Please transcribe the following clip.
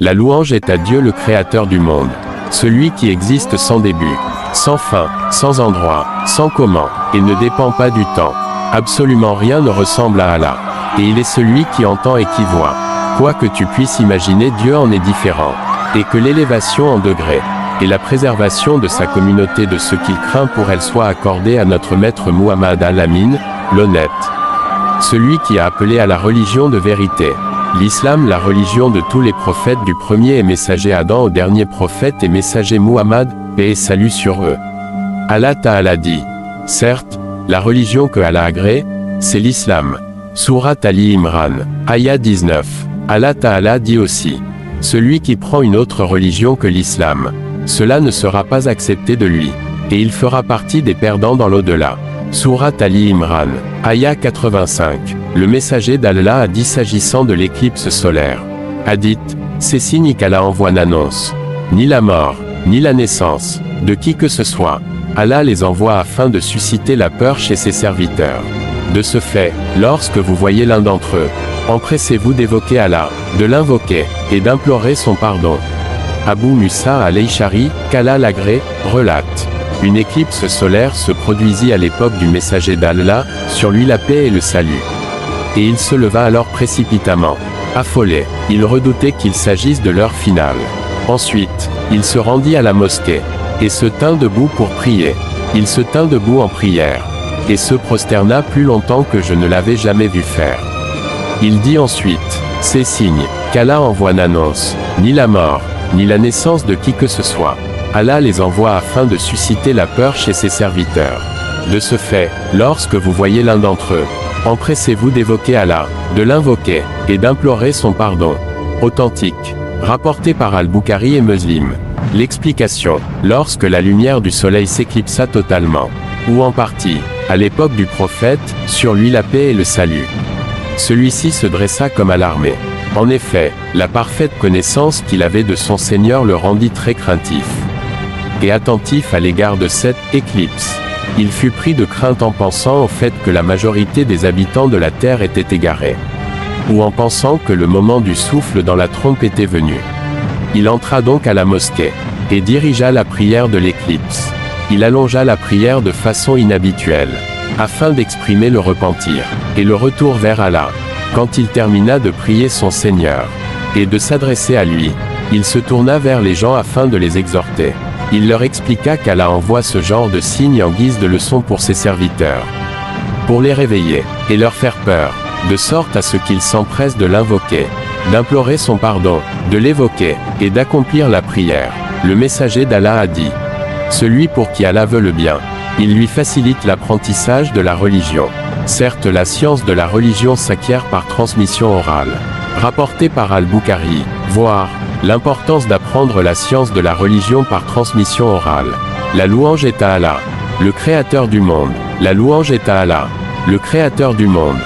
La louange est à Dieu le Créateur du monde, celui qui existe sans début, sans fin, sans endroit, sans comment, et ne dépend pas du temps. Absolument rien ne ressemble à Allah. Et il est celui qui entend et qui voit. Quoi que tu puisses imaginer, Dieu en est différent. Et que l'élévation en degrés, et la préservation de sa communauté de ce qu'il craint pour elle soit accordée à notre maître Muhammad al-Amin, l'honnête. Celui qui a appelé à la religion de vérité. L'islam, la religion de tous les prophètes du premier et messager Adam au dernier prophète et messager Muhammad, paix et salut sur eux. Allah Ta'ala dit. Certes, la religion que Allah agrée, c'est l'islam. Surat Ali Imran, Ayah 19. Allah Ta'ala dit aussi. Celui qui prend une autre religion que l'islam, cela ne sera pas accepté de lui, et il fera partie des perdants dans l'au-delà. Surat Ali Imran, Ayah 85. Le messager d'Allah a dit s'agissant de l'éclipse solaire. Hadith, ces signes qu'Allah envoie n'annoncent ni la mort, ni la naissance, de qui que ce soit. Allah les envoie afin de susciter la peur chez ses serviteurs. De ce fait, lorsque vous voyez l'un d'entre eux, empressez-vous d'évoquer Allah, de l'invoquer, et d'implorer son pardon. Abu Musa al-Ash'ari, qu'Allah l'agrée, relate. Une éclipse solaire se produisit à l'époque du messager d'Allah, sur lui la paix et le salut. Et il se leva alors précipitamment. Affolé, il redoutait qu'il s'agisse de l'heure finale. Ensuite, il se rendit à la mosquée, et se tint debout pour prier. Il se tint debout en prière, et se prosterna plus longtemps que je ne l'avais jamais vu faire. Il dit ensuite, ces signes, qu'Allah envoie n'annoncent ni la mort, ni la naissance de qui que ce soit. Allah les envoie afin de susciter la peur chez ses serviteurs. De ce fait, lorsque vous voyez l'un d'entre eux, empressez-vous d'évoquer Allah, de l'invoquer, et d'implorer son pardon. Authentique. Rapporté par Al-Bukhari et Muslim. L'explication. Lorsque la lumière du soleil s'éclipsa totalement, ou en partie, à l'époque du prophète, sur lui la paix et le salut. Celui-ci se dressa comme alarmé. En effet, la parfaite connaissance qu'il avait de son Seigneur le rendit très craintif et attentif à l'égard de cette éclipse. Il fut pris de crainte en pensant au fait que la majorité des habitants de la terre étaient égarés, ou en pensant que le moment du souffle dans la trompe était venu. Il entra donc à la mosquée, et dirigea la prière de l'éclipse. Il allongea la prière de façon inhabituelle, afin d'exprimer le repentir, et le retour vers Allah. Quand il termina de prier son Seigneur, et de s'adresser à lui, il se tourna vers les gens afin de les exhorter. Il leur expliqua qu'Allah envoie ce genre de signes en guise de leçon pour ses serviteurs, pour les réveiller, et leur faire peur, de sorte à ce qu'ils s'empressent de l'invoquer, d'implorer son pardon, de l'évoquer, et d'accomplir la prière. Le messager d'Allah a dit, celui pour qui Allah veut le bien, il lui facilite l'apprentissage de la religion. Certes, la science de la religion s'acquiert par transmission orale. Rapporté par Al-Bukhari, voir l'importance d'apprendre la science de la religion par transmission orale. La louange est à Allah, le Créateur du monde. La louange est à Allah, le Créateur du monde.